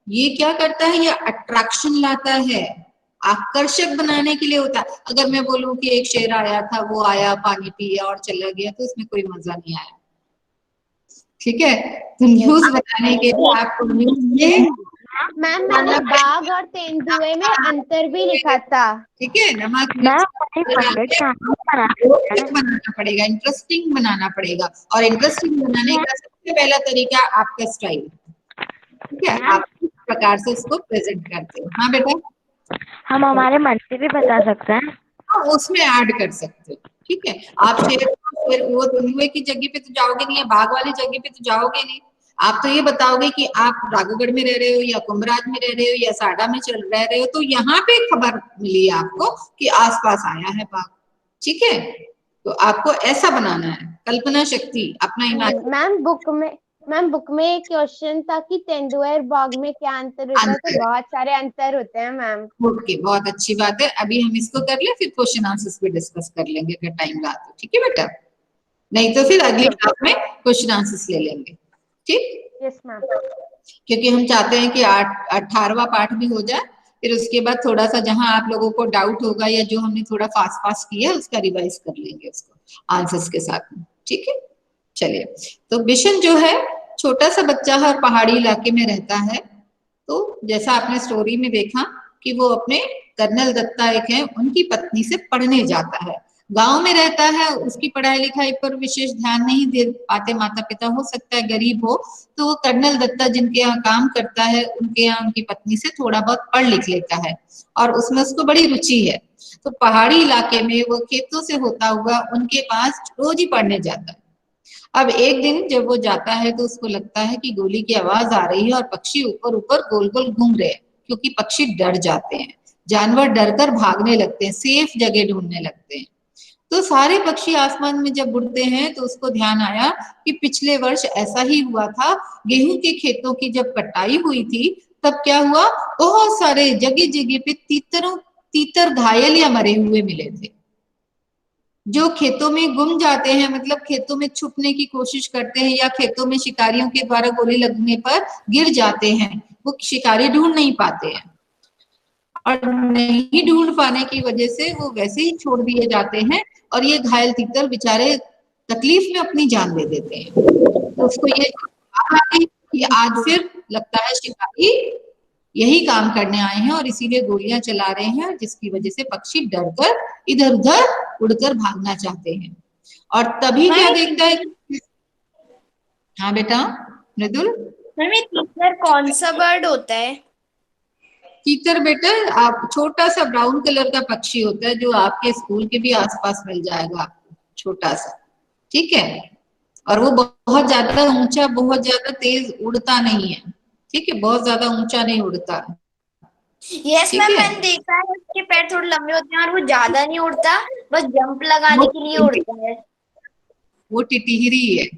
ये क्या करता है, ये अट्रैक्शन लाता है, आकर्षक बनाने के लिए होता है। अगर मैं बोलूं कि एक शेर आया था, वो आया, पानी पिया और चला गया, तो इसमें कोई मजा नहीं आया, ठीक है। तो न्यूज बताने के लिए आपको न्यूज में मैम मैंने बाघ और तेंदुए में अंतर भी लिखा था। ठीक है, नमक मैम मिर्च बनाना पड़ेगा, इंटरेस्टिंग बनाना पड़ेगा, और इंटरेस्टिंग बनाने का सबसे पहला तरीका आपका स्टाइल, ठीक है, आप किस प्रकार से इसको प्रेजेंट करते हो। हाँ बेटा, हम हमारे मन से भी बता सकते हैं। हाँ, उसमें ऐड कर सकते हो, ठीक है। आप शेर वो तेंदुए की जगह पे तो जाओगे नहीं, बाघ वाली जगह पे तो जाओगे नहीं, आप तो ये बताओगे कि आप राघोगढ़ में रह रहे हो, या कुंभराज में रह रहे हो, या साडा में रह रहे हो, तो यहाँ पे खबर मिली आपको कि आसपास आया है बाघ, ठीक है। तो आपको ऐसा बनाना है, कल्पना शक्ति, अपना इमेजिन। मैम बुक में एक क्वेश्चन था कि तेंदुए और बाघ में क्या अंतर होता है, तो बहुत सारे अंतर होते हैं मैम। ओके, बहुत अच्छी बात है। अभी हम इसको कर ले, फिर क्वेश्चन आंसर्स पे डिस्कस कर लेंगे अगर टाइम रहा तो, ठीक है बेटा, नहीं तो फिर अगली क्लास में क्वेश्चन आंसर्स ले लेंगे, ठीक। Yes ma'am. क्योंकि हम चाहते हैं कि 18वां पाठ भी हो जाए, फिर उसके बाद थोड़ा सा जहां आप लोगों को डाउट होगा या जो हमने थोड़ा फास्ट किया उसका रिवाइज कर लेंगे उसको आंसर्स के साथ में, ठीक है। चलिए, तो बिशन जो है छोटा सा बच्चा है और पहाड़ी इलाके में रहता है। तो जैसा आपने स्टोरी में देखा कि वो अपने कर्नल दत्ता एक है, उनकी पत्नी से पढ़ने जाता है, गांव में रहता है, उसकी पढ़ाई लिखाई पर विशेष ध्यान नहीं दे पाते माता पिता, हो सकता है गरीब हो, तो वो कर्नल दत्ता जिनके यहाँ काम करता है उनके यहाँ उनकी पत्नी से थोड़ा बहुत पढ़ लिख लेता है, और उसमें उसको बड़ी रुचि है। तो पहाड़ी इलाके में वो खेतों से होता हुआ उनके पास रोज ही पढ़ने जाता है। अब एक दिन जब वो जाता है तो उसको लगता है कि गोली की आवाज आ रही है और पक्षी ऊपर ऊपर गोल गोल घूम रहे हैं, क्योंकि पक्षी डर जाते हैं, जानवर डरकर भागने लगते हैं, सेफ जगह ढूंढने लगते हैं। तो सारे पक्षी आसमान में जब उड़ते हैं तो उसको ध्यान आया कि पिछले वर्ष ऐसा ही हुआ था, गेहूं के खेतों की जब कटाई हुई थी तब क्या हुआ, बहुत सारे जगह जगह पे तीतर घायल या मरे हुए मिले थे, जो खेतों में गुम जाते हैं, मतलब खेतों में छुपने की कोशिश करते हैं या खेतों में शिकारियों के द्वारा गोली लगने पर गिर जाते हैं, वो शिकारी ढूंढ नहीं पाते हैं, और नहीं ढूंढ पाने की वजह से वो वैसे ही छोड़ दिए जाते हैं, और ये घायल तीतर बेचारे तकलीफ में अपनी जान दे देते हैं। तो उसको ये कि आज फिर लगता है शिकारी यही काम करने आए हैं और इसीलिए गोलियां चला रहे हैं, जिसकी वजह से पक्षी डरकर इधर उधर उड़कर भागना चाहते हैं। और तभी क्या देखता है, हाँ बेटा मृदुल, मैम ये तीतर कौन सा बर्ड होता है? तीतर बेटा आप छोटा सा ब्राउन कलर का पक्षी होता है, जो आपके स्कूल के भी आसपास मिल जाएगा आपको, छोटा सा, ठीक है। और वो बहुत ज्यादा ऊंचा, बहुत ज्यादा तेज उड़ता नहीं है, ठीक है, बहुत ज्यादा ऊंचा नहीं उड़ता। यस मैम, मैंने देखा है उसके पैर थोड़े लंबे होते हैं और वो ज्यादा नहीं उड़ता, बस जंप लगाने के लिए उड़ता है। वो टिटहरी है,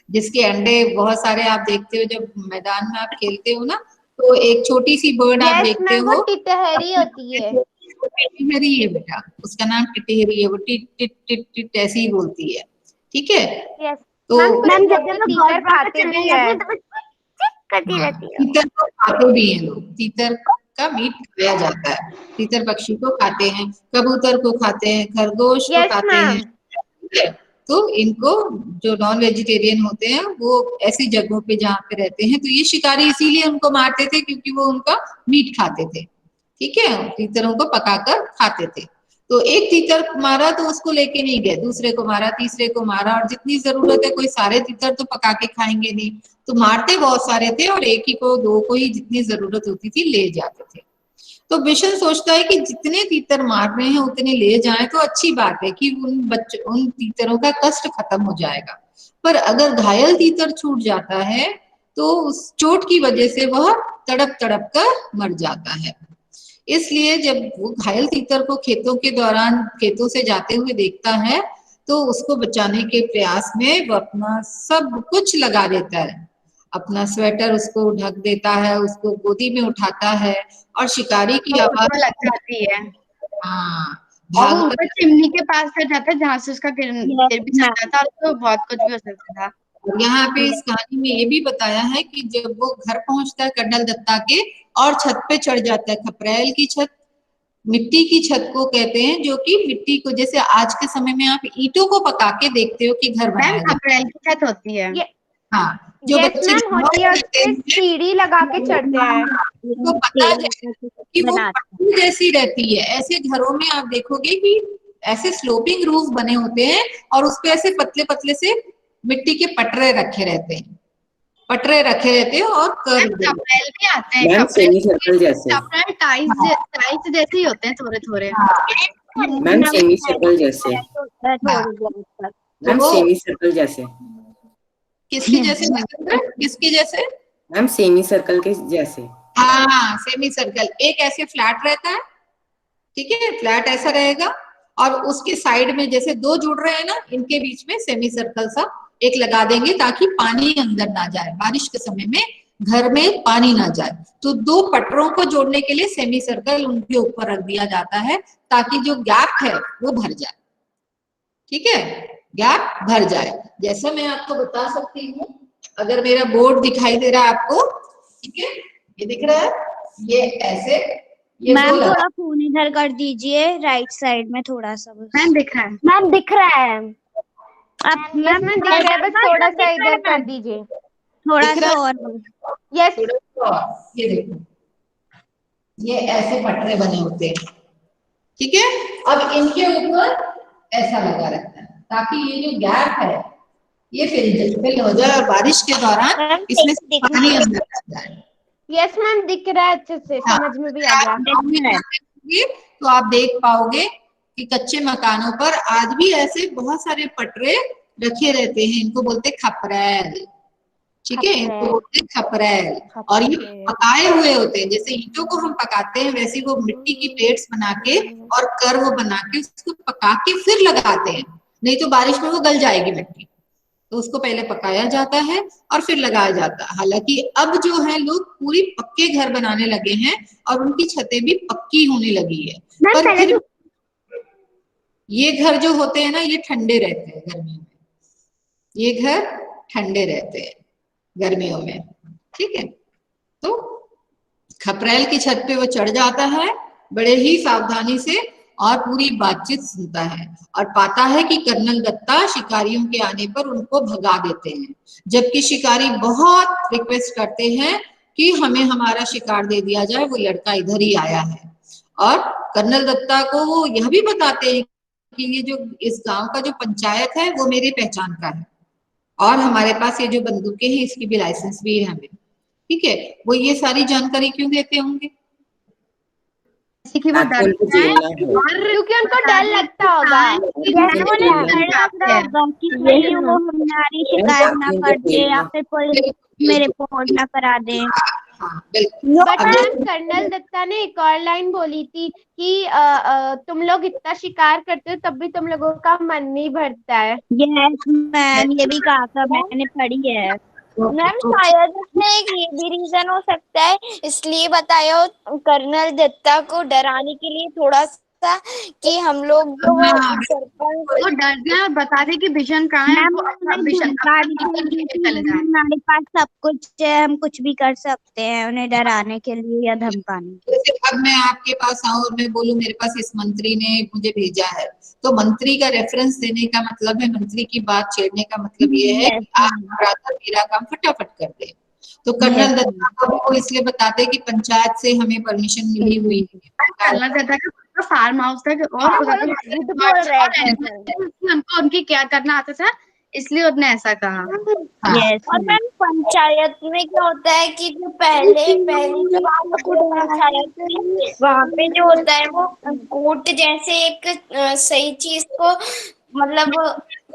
जिसके अंडे बहुत सारे आप देखते हो जब मैदान में आप खेलते हो ना, तो एक छोटी सी बर्ड आप देखते हो, वो टिटहरी होती है, टिटहरी है बेटा, उसका नाम टिटहरी है, वो टिट टिट टिट टिट ऐसी ही बोलती है, ठीक है। यस तो मैम जब जब तीतर खाते भी है, करती रहती है। तीतर को खाते भी हैं लोग, तीतर का मीट खाया जाता है, तीतर पक्षी को खाते हैं, कबूतर को खाते हैं, खरगोश को खाते हैं। तो इनको जो नॉन वेजिटेरियन होते हैं वो ऐसी जगहों पे जहाँ पे रहते हैं, तो ये शिकारी इसीलिए उनको मारते थे क्योंकि वो उनका मीट खाते थे, ठीक है, तीतरों को पकाकर खाते थे। तो एक तीतर मारा तो उसको लेके नहीं गए, दूसरे को मारा, तीसरे को मारा, और जितनी जरूरत है, कोई सारे तीतर तो पका के खाएंगे नहीं, तो मारते बहुत सारे थे और एक ही को, दो को ही जितनी जरूरत होती थी ले जाते थे। तो बिशन सोचता है कि जितने तीतर मार रहे हैं उतने ले जाएं तो अच्छी बात है कि उन तीतरों का कष्ट खत्म हो जाएगा, पर अगर घायल तीतर छूट जाता है तो उस चोट की वजह से वह तड़प तड़प कर मर जाता है। इसलिए जब वो घायल तीतर को खेतों के दौरान खेतों से जाते हुए देखता है तो उसको बचाने के प्रयास में वो अपना सब कुछ लगा देता है, अपना स्वेटर उसको ढक देता है, उसको गोदी में उठाता है और शिकारी की तो आवाज उसको लग जाती है हाँ और वो भाग ऊपर चिमनी के पास चढ़ जाता है जहाँ से उसका गिर भी सकता था, और उसको बहुत कुछ भी हो सकता था। यहाँ पे इस कहानी में ये भी बताया है कि जब वो घर पहुंचता है कर्नल दत्ता के और छत पे चढ़ जाता है, खपरेल की छत, मिट्टी की छत को कहते हैं, जो कि मिट्टी को जैसे आज के समय में आप ईंटों को पका के देखते हो कि घर बनाया जाता है। खपरेल की छत होती है। हाँ, जो यस बच्चे मैम होती है, उस पे सीढ़ी लगा के चढ़ते हैं। तो पता है कि वो पट्टी जैसी रहती है। ऐसे घरों में आप देखोगे कि ऐसे स्लोपिंग रूफ बने होते हैं और उस पे ऐसे पतले पतले से मिट्टी के पटरे रखे रहते हैं, पटरे रखे रहते हैं और कर्व खपरेल भी आते हैं, मैम सेमी सर्कल जैसे। खपरेल टाइल्स जैसे ही होते हैं थोड़े थोड़े। मैम सेमी सर्कल जैसे। मैम सेमी सर्कल जैसे। किसकी जैसे नरेंद्र? किसकी जैसे? मैम सेमी सर्कल के जैसे। हाँ, सेमी सर्कल एक ऐसे फ्लैट रहता है, ठीक है, फ्लैट ऐसा रहेगा और उसके साइड में जैसे दो जुड़ रहे हैं ना, इनके बीच में सेमी सर्कल सा एक लगा देंगे ताकि पानी अंदर ना जाए, बारिश के समय में घर में पानी ना जाए। तो दो पटरों को जोड़ने के लिए सेमी सर्कल उनके ऊपर रख दिया जाता है ताकि जो गैप है वो भर जाए, ठीक है, गैप भर जाए। जैसा मैं आपको बता सकती हूँ, अगर मेरा बोर्ड दिखाई दे रहा है आपको, ठीक है, ये दिख रहा है, ये ऐसे, ये मैम दो थोड़ा फोन इधर कर दीजिए, राइट साइड में थोड़ा सा बस। मैम दिख रहा है, मैम दिख रहा है। आप यस मैम दिख रहा है, बस थोड़ा सा इधर कर दीजिए, थोड़ा दिख सा रहा और। यस। ये देखो, ये ऐसे पटरे बने होते हैं, ठीक है। अब इनके ऊपर ऐसा लगा रहता है ताकि ये जो गैप है ये फिल हो जाए और बारिश के दौरान इसमें से पानी अंदर आ जाए। यस मैम दिख रहा है, अच्छे से समझ में भी आ गया। तो आप देख पाओगे कि कच्चे मकानों पर आज भी ऐसे बहुत सारे पटरे रखे रहते हैं, इनको बोलते खपरेल, ठीक है, इनको बोलते खपरेल। और ये पकाए हुए होते हैं, जैसे ईंटों को हम पकाते हैं वैसे वो मिट्टी की प्लेट्स बना के और कर्व बना के उसको पका के फिर लगाते हैं, नहीं तो बारिश में वो गल जाएगी मिट्टी, तो उसको पहले पकाया जाता है और फिर लगाया जाता है। हालांकि अब जो है लोग पूरी पक्के घर बनाने लगे हैं और उनकी छतें भी पक्की होने लगी है, पर फिर ये घर जो होते हैं ना ये ठंडे रहते हैं गर्मियों में, ये घर ठंडे रहते हैं गर्मियों में, ठीक है। तो खपरेल की छत पे वो चढ़ जाता है बड़े ही सावधानी से और पूरी बातचीत सुनता है और पाता है कि कर्नल दत्ता शिकारियों के आने पर उनको भगा देते हैं, जबकि शिकारी बहुत रिक्वेस्ट करते हैं कि हमें हमारा शिकार दे दिया जाए, वो लड़का इधर ही आया है। और कर्नल दत्ता को वो यह भी बताते हैं कि ये जो इस गांव का जो पंचायत है वो मेरी पहचान का है और हमारे पास ये जो बंदूकें हैं इसकी भी लाइसेंस भी है हमें, ठीक है। वो ये सारी जानकारी क्यों देते होंगे? कि वो डरता है क्योंकि उनको डर लगता होगा कि कहीं वो हमारी शिकायत ना कर दे या फिर कोई मेरे रिपोर्ट ना करा दे। बट मैम कर्नल दत्ता ने एक और लाइन बोली थी कि तुम लोग इतना शिकार करते हो तब भी तुम लोगों का मन नहीं भरता है। यस मैम, ये भी कहा था, मैंने पढ़ी है। मैम शायद उसमें एक ये भी रीजन हो सकता है, इसलिए बताया हो कर्नल दत्ता को डराने के लिए थोड़ा सा कि हम लोग जो सरपंच वो डर गया, बता दे कि विजन कहाँ है, वो अपना विजन हमारे पास सब कुछ है, हम कुछ भी कर सकते हैं उन्हें डराने के लिए या धमकाने के लिए। अब मैं आपके पास आऊं और मैं बोलूं मेरे पास इस मंत्री ने मुझे भेजा है, तो मंत्री का रेफरेंस देने का मतलब है, मंत्री की बात छेड़ने का मतलब ये है कि आप मेरा काम फटाफट कर दे। तो कर्नल दत्ता को वो इसलिए बताते कि पंचायत से हमें परमिशन मिली हुई है। कर्नल दत्ता का फार्म हाउस था और उनको उनकी क्या करना आता था, इसलिए उसने ऐसा कहा। और मैम पंचायत में क्या होता है कि जो पहले जब आप पंचायत वहाँ पे जो होता है वो कोर्ट जैसे एक सही चीज को मतलब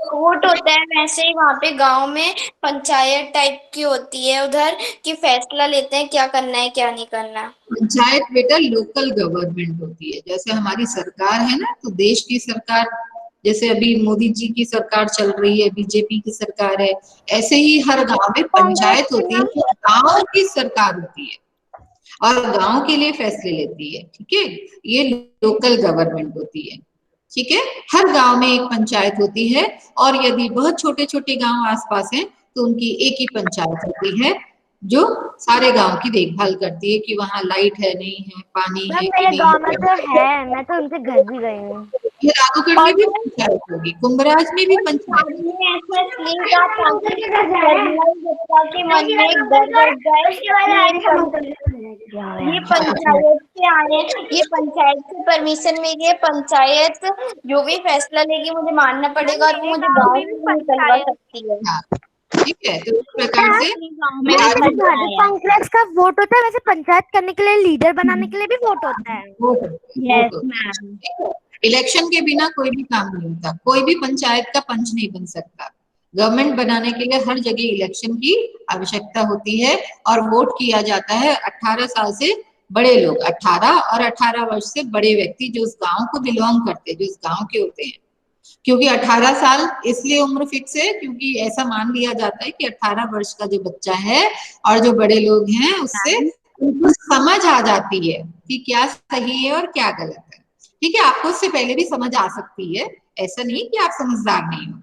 कोर्ट होता है, वैसे ही वहाँ पे गांव में पंचायत टाइप की होती है उधर कि फैसला लेते हैं क्या करना है क्या नहीं करना। पंचायत बेटा लोकल गवर्नमेंट होती है, जैसे हमारी सरकार है ना, तो देश की सरकार जैसे अभी मोदी जी की सरकार चल रही है, बीजेपी की सरकार है, ऐसे ही हर गांव में पंचायत होती है, जो गांव की सरकार होती है और गांव के लिए फैसले लेती है। ठीक है, ये लोकल गवर्नमेंट होती है। ठीक है, हर गांव में एक पंचायत होती है और यदि बहुत छोटे छोटे गांव आसपास हैं तो उनकी एक ही पंचायत होती है जो सारे गांव की देखभाल करती है कि वहाँ लाइट है नहीं है, पानी है कि मेरे नहीं गांव में है। तो है, मैं तो उनके घर भी गई हूँ। ये राघोगढ़ में भी पंचायत होगी, कुंभराज में भी पंचायत होगी। आपने ऐसा इसलिए कहा ताकि हरमल बच्चा के मन में एक डर बैठ जाए कि ये पंचायत से आए, ये पंचायत से परमिशन मिली है, पंचायत जो भी फैसला लेगी मुझे मानना पड़ेगा और वो मुझे गाँव से नहीं निकलवा सकती है। हाँ, ठीक है, तो इस प्रकार से कॉम्प्लेक्स का वोट होता है, वैसे पंचायत करने के लिए, लीडर बनाने के लिए भी वोट होता है। वोट इलेक्शन के बिना कोई भी काम नहीं होता, कोई भी पंचायत का पंच नहीं बन सकता। गवर्नमेंट बनाने के लिए हर जगह इलेक्शन की आवश्यकता होती है और वोट किया जाता है 18 साल से बड़े लोग, 18 और 18 वर्ष से बड़े व्यक्ति जो उस गांव को बिलोंग करते हैं, जो उस गांव के होते हैं। क्योंकि 18 साल इसलिए उम्र फिक्स है क्योंकि ऐसा मान लिया जाता है कि 18 वर्ष का जो बच्चा है और जो बड़े लोग हैं उससे उनको समझ आ जाती है कि क्या सही है और क्या गलत है। ठीक है, आपको उससे पहले भी समझ आ सकती है, ऐसा नहीं कि आप समझदार नहीं हो,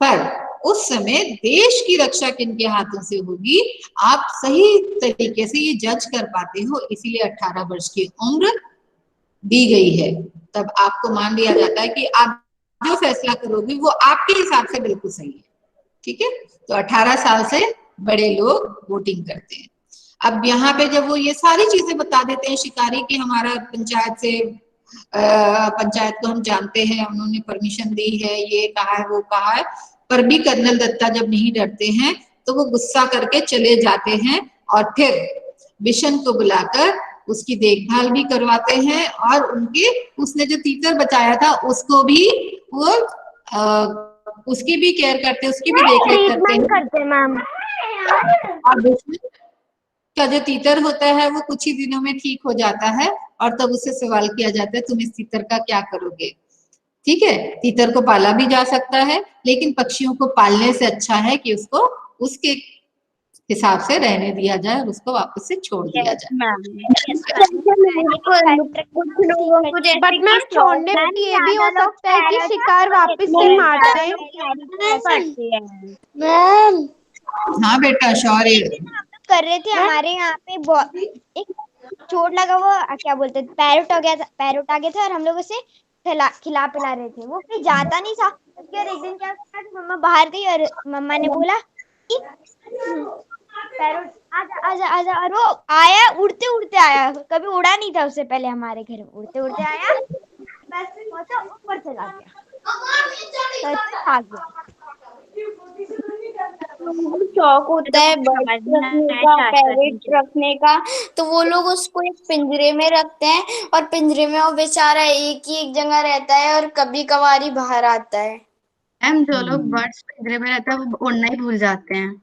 पर उस समय देश की रक्षा किनके हाथों से होगी आप सही तरीके से ये जज कर पाते हो, इसीलिए 18 वर्ष की उम्र दी गई है। तब आपको मान लिया जाता है कि आप जो फैसला करोगे वो आपके हिसाब से बिल्कुल सही है। ठीक है, तो 18 साल से बड़े लोग वोटिंग करते हैं। अब यहाँ पे जब वो ये सारी चीजें बता देते हैं शिकारी की हमारा पंचायत से पंचायत को हम जानते हैं, उन्होंने परमिशन दी है, ये कहा है वो कहा है, पर भी कर्नल दत्ता जब नहीं डरते हैं तो वो गुस्सा करके चले जाते हैं और फिर बिशन को बुलाकर उसकी देखभाल भी करवाते हैं और उनके उसने जो तीतर बचाया था उसको भी वो उसकी भी केयर करते, उसकी भी देखरेख करते हैं मैम। और दुश्मन का जो तीतर होता है वो कुछ ही दिनों में ठीक हो जाता है और तब उससे सवाल किया जाता है तुम इस तीतर का क्या करोगे। ठीक है, तीतर को पाला भी जा सकता है लेकिन पक्षियों को पालने से अच्छा है कि उसको उसके हिसाब से रहने दिया जाए और उसको वापस से छोड़ दिया जाए। बट मैम छोड़ने में ये भी हो सकता है कि शिकार वापस से मार दें। मैम हाँ बेटा, शौर्य कर रहे थे हमारे यहाँ पे एक चोट लगा, वो क्या बोलते थे, पैरोट आ गया था, पैरोट आ गए थे और हम लोग उसे खिला पिला रहे थे, वो फिर जाता नहीं था। फिर एक दिन क्या हुआ, मम्मा बाहर गई और मम्मा ने बोला कि पैरोट आजा आजा आजा, और वो आया उड़ते उड़ते आया, कभी उड़ा नहीं था उससे पहले हमारे घर में, उड़ते उड़ते आया, बस पहुंचा ऊपर चला गया, भाग गया। शौक होता है बर्ड रखने का, पैरेट रखने का, तो वो लोग उसको एक पिंजरे में रखते हैं और पिंजरे में वो बेचारा एक ही एक जगह रहता है और कभी कभार ही बाहर आता है। मैम जो लोग बर्ड्स पिंजरे में रहते हैं वो उड़ना ही भूल जाते हैं।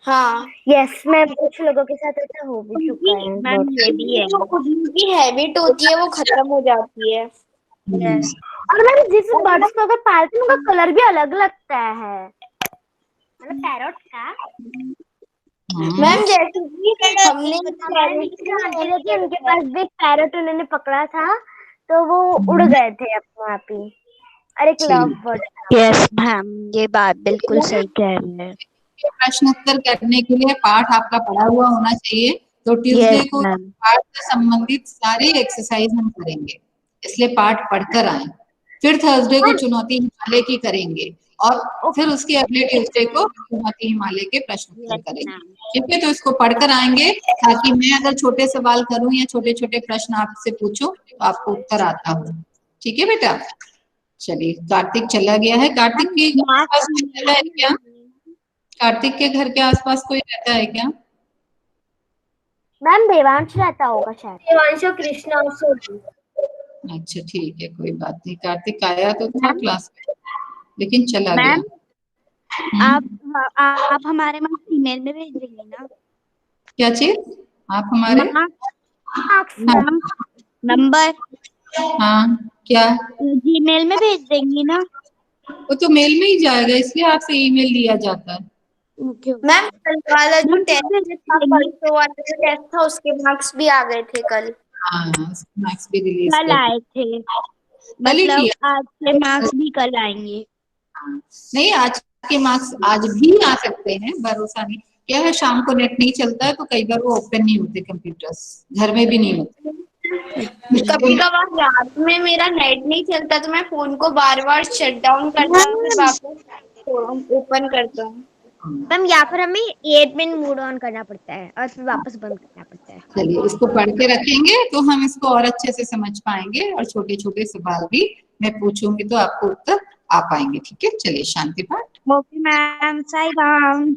हाँ यस मैम, कुछ लोगों के साथ ऐसा हो भी चुका है। मैम ये भी है, जो उड़ने की हैबिट होती है वो खत्म हो जाती है। यस, और मैम जिस बर्ड्स को अगर पालते हैं उनका कलर भी अलग लगता है, मतलब पैरोट का। मैम जैसे कि हमने उनके पास भी पैरोट उन्होंने पकड़ा था तो वो उड़ गए थे अपने आप ही, और एक लव बर्ड। यस मैम, ये बात बिल्कुल सही कह रहे हैं। प्रश्न उत्तर करने के लिए पाठ आपका पढ़ा हुआ होना चाहिए, तो ट्यूसडे को पाठ से संबंधित सारे एक्सरसाइज हम करेंगे, इसलिए पाठ पढ़कर आए। फिर थर्सडे को चुनौती हिमालय की करेंगे और फिर उसके अगले ट्यूसडे को चुनौती हिमालय के प्रश्न उत्तर करेंगे। ठीक है, तो इसको पढ़कर आएंगे ताकि मैं अगर छोटे सवाल करूं या छोटे छोटे प्रश्न आपसे पूछूं तो आपको उत्तर आता हो। ठीक है बेटा, चलिए कार्तिक चला गया है। कार्तिक के आसपास कोई रहता है क्या? कार्तिक के घर के आसपास कोई रहता है क्या? मैम देवांश रहता होगा शायद। देवांश और कृष्णा। अच्छा ठीक है, कोई बात नहीं। कार्तिक आया तो था क्लास में लेकिन चला गया। आप हमारे मार्क्स ईमेल में भेज देंगे ना? क्या चीज? आप हमारे नंबर? हाँ, क्या जीमेल में भेज देंगी ना? वो तो मेल में ही जाएगा, इसलिए आपसे ईमेल लिया जाता है। मैम कल वाला जो टेस्ट था, परसों वाला जो टेस्ट था, उसके मार्क्स भी आ गए थे कल। हाँ, मार्क्स भी रिलीज कल आए थे, कल ही मतलब किया। आज के मार्क्स भी कल आएंगे। नहीं, आज के मार्क्स आज भी आ सकते हैं, भरोसा नहीं। क्या है, शाम को नेट नहीं चलता है तो कई बार वो ओपन नहीं होते कंप्यूटर्स, घर में भी नहीं होते। कभी कभार रात में मेरा नेट नहीं चलता तो मैं फोन को बार बार शट डाउन करता हूँ, फिर वापस ओपन करता हूँ। मैम यहाँ पर हमें 8 मिनट मूड ऑन करना पड़ता है और फिर वापस बंद करना पड़ता है। चलिए, इसको पढ़ के रखेंगे तो हम इसको और अच्छे से समझ पाएंगे, और छोटे छोटे सवाल भी मैं पूछूंगी तो आपको उत्तर आ पाएंगे। ठीक है, चलिए शांति पाठ। Okay ma'am, Sai Ram.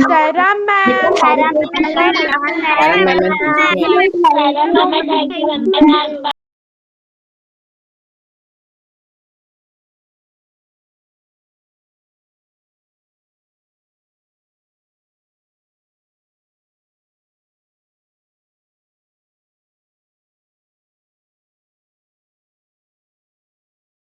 Sairam ma'am. सारा मैम